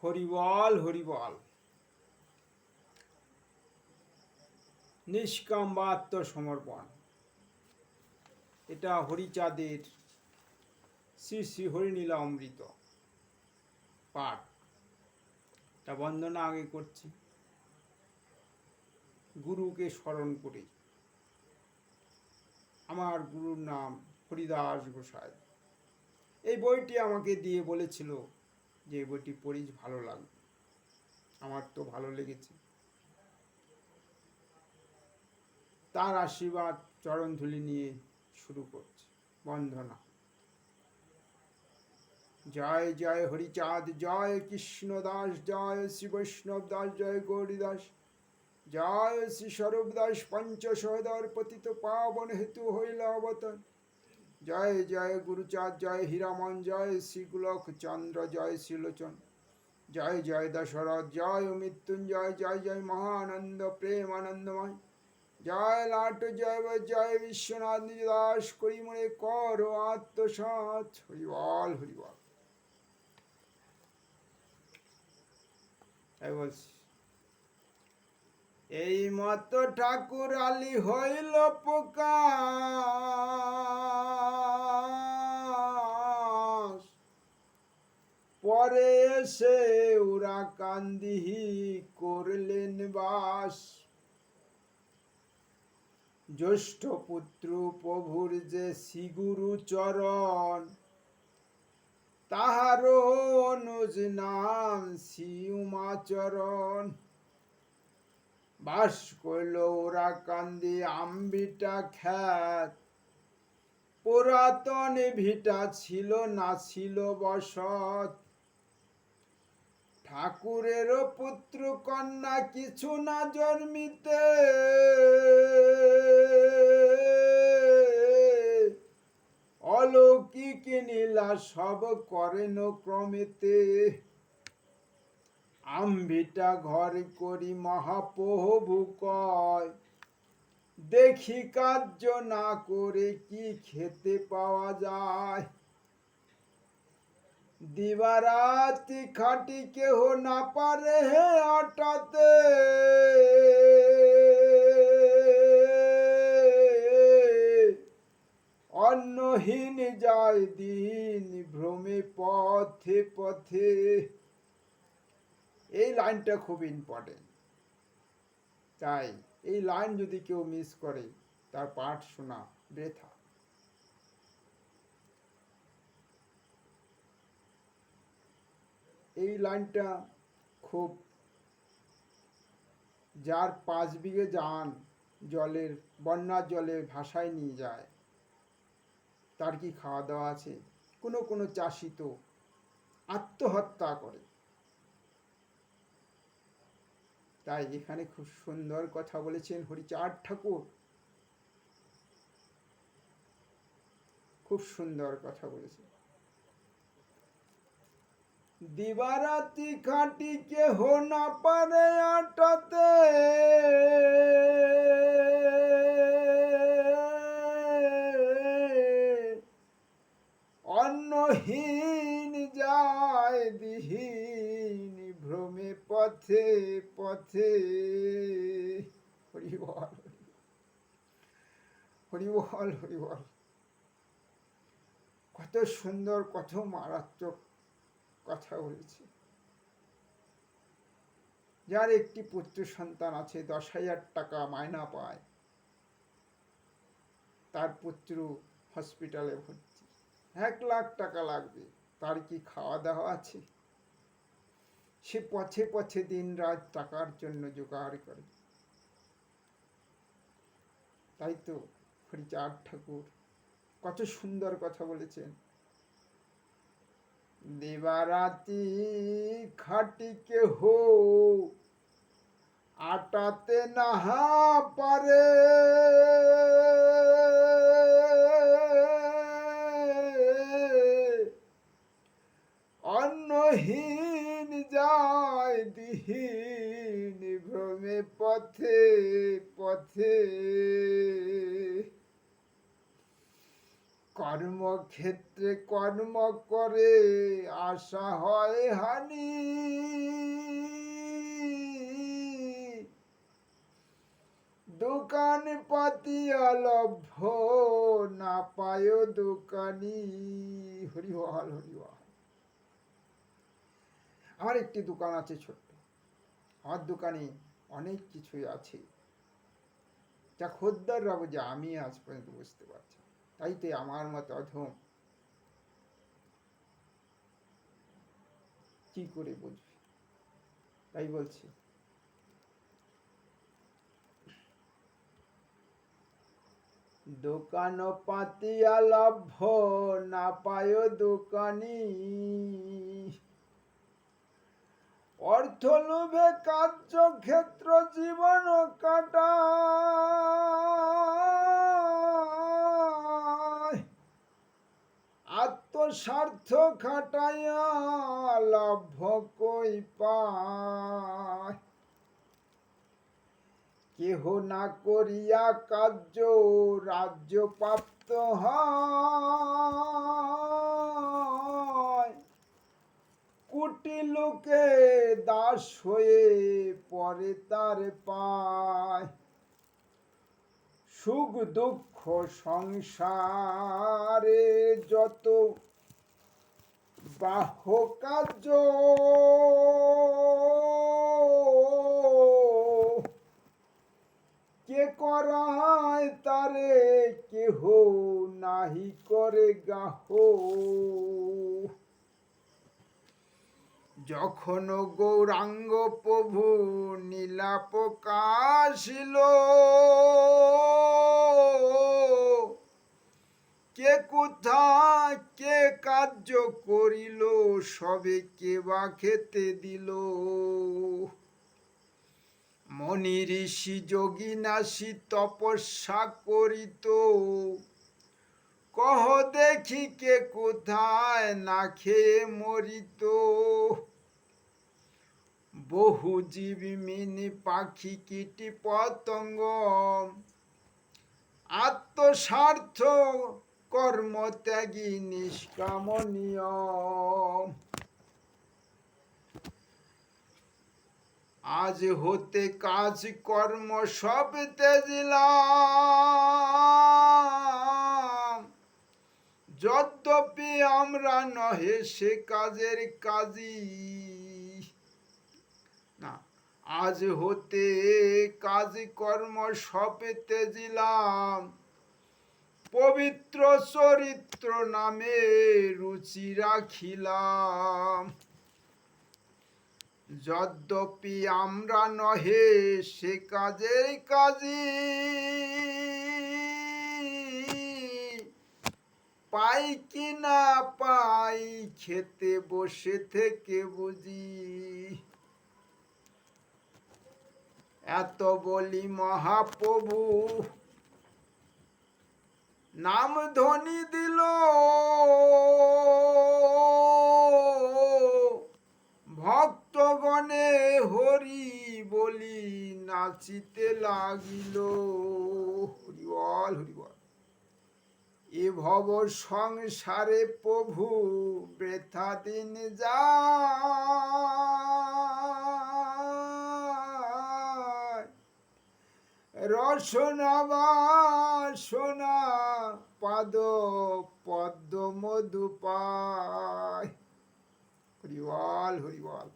হরিবল হরিবল। নিষ্কাম বা আত্মসমর্পণ, এটা হরিচাঁদের শ্রী শ্রী হরিনীলা অমৃত পাঠ। তা বন্দনা আগে করছি গুরুকে স্মরণ করে। আমার গুরুর নাম হরিদাস গোসাই। এই বইটি আমাকে দিয়ে বলেছিল যে এই বইটি পড়িস, ভালো লাগবে। আমার তো ভালো লেগেছে। তার আশীর্বাদ চরণ ধুলি নিয়ে শুরু করছি বন্দনা। জয় জয় হরিচাঁদ, জয় কৃষ্ণ দাস, জয় শ্রী বৈষ্ণব দাস, জয় গৌরী দাস, জয় শ্রী স্বরূপ দাস, পঞ্চ সহদর পতিত পাবন হেতু হইল অবতার। জয় জয় গুরুচাঁদ, জয় হীরামন, জয় শ্রী গোলক চন্দ্র, জয় শ্রীলোচন, জয় জয় দশরথ, জয় মৃত্যুঞ্জয়, জয় জয় মহানন্দ প্রেম আনন্দময়, জয় লাট, জয় জয় বিশ্বনাথ নিজ দাস করি মনে কর আত্মসাৎ। হরিবল হরিবল। তাই বলছি, এই মত ঠাকুর আলী হইল প্রকাশ, পরে এসে ওরা কান্দিহি করলেন বাস। জ্যেষ্ঠ পুত্র প্রভুর যে শ্রীগুরু চরণ, তাহারও অনুজ নাম শ্রী উমাচরণ। বাস করল ওরা কান্দি আম্বিটা খ্যাত, পুরাতন ভিটা ছিল না ছিল বসত। ঠাকুরেরও পুত্র কন্যা কিছু না জন্মিতে, অলৌকিক নীলা সব করেন ক্রমেতে। আম্বিটা ঘর করি মহাপ্রভু কয়, দেখি কার্য না করে কি খেতে পাওয়া যায়। দিবারাতি খাটি কেহ না পারে হে আটাতে, অন্নহীন যায় দিন ভ্রমে পথে পথে। এই লাইনটা খুব ইম্পর্টেন্ট। তাই এই লাইন যদি কেউ মিস করে, তার পাঠ শোনা বৃথা। এই লাইনটা খুব, যার 5 বিঘে যান জলের, বন্যার জলে ভাসায় নিয়ে যায়, তার কি খাওয়া দাওয়া আছে? কোনো কোনো চাষি তো আত্মহত্যা করে। তাই এখানে খুব সুন্দর কথা বলেছেন হরিচাঁদ ঠাকুর, খুব সুন্দর কথা বলেছেন। দিবারাতি খাটি কেহ না পারে আটাতে, অন্নহীন যায় দিহীন ভ্রমে পথে পথে। হরিবল হরিবল হরিবল। কত সুন্দর, কত মারাত্মক কথা বলেছে। যার একটি পুত্র সন্তান আছে, 10,000 টাকা মায়না পায়, তার পুত্র হসপিটালে ভর্তি, 1 লাখ টাকা লাগবে, তার কি খাওয়া দাওয়া আছে? সে পথে পথে দিন রাত টাকার জন্য জোগাড় করে। তাই তো হরিচাঁদ ঠাকুর কত সুন্দর কথা বলেছেন। দিবারাতি খাটি কেহ আটাতে নাহা পারে, অন্নহীন যায় দিহীন ভ্রমে পথে পথে। কর্মক্ষেত্রে কর্ম করে আশা হয় হানি, দোকান পাতিয়া লভ্য না পায় দোকানি। হরিবল হরিবল। আমার একটি দোকান আছে ছোট্ট, আমার দোকানে অনেক কিছুই আছে যা খদ্দাররা বোঝে, আমি আজ পর্যন্ত বুঝতে পারছি। তাই তো আমার মতো অধম কি করে বুঝবে? তাই বলছি, দোকান পাতিয়া লভ্য না পায় দোকানি, অর্থ লোভে কার্যক্ষেত্র জীবন কাটায়, আত্মস্বার্থ খাটাইয়া লভ্য কই পায়, কেহ না করিয়া কার্য রাজ্য প্রাপ্ত হয়, কোটি লোকে দাস হয়ে পরে তার পায়, সুখ দুঃখ সংসারে যত বাহ্য কার্য, কে করায় তারে কেহ নাহি করে গাহ, যখন গৌরাঙ্গ প্রভু নীলা প্রকাশিল, কে কোথা কে কার্য করিল সবে কে বা খেতে দিল, মনি ঋষি যোগী নাসি তপস্যা করিত, কহ দেখি কে কোথায় না খেয়ে মরিত, বহু জীবী মিনি পাখি কীটি পতঙ্গ, আত্মস্বার্থ কর্মত্যাগী নিষ্কামনীয়, আজ হতে কাজ কর্ম সব ত্যাজিলাম, যদ্যপি আমরা নহে সে কাজের কাজী, না, আজ হতে কাজ কর্ম সব ত্যাজিলাম, পবিত্র চরিত্র নামে রুচি রাখিলাম, যদ্যপি আমরা নহে সে কাজের কাজী, পাই কি না পাই খেতে বসে থেকে বুঝি, এত বলি মহাপ্রভু নাম ধ্বনি দিল, ভক্তগণে হরি বলি নাচিতে লাগিল। হরিবল হরিবল। এ ভব সংসারে প্রভু বৃথা দিন যায়, রসনা বাসনা পাদ পদ্ম মধু পায়। হরিবল হরিবল।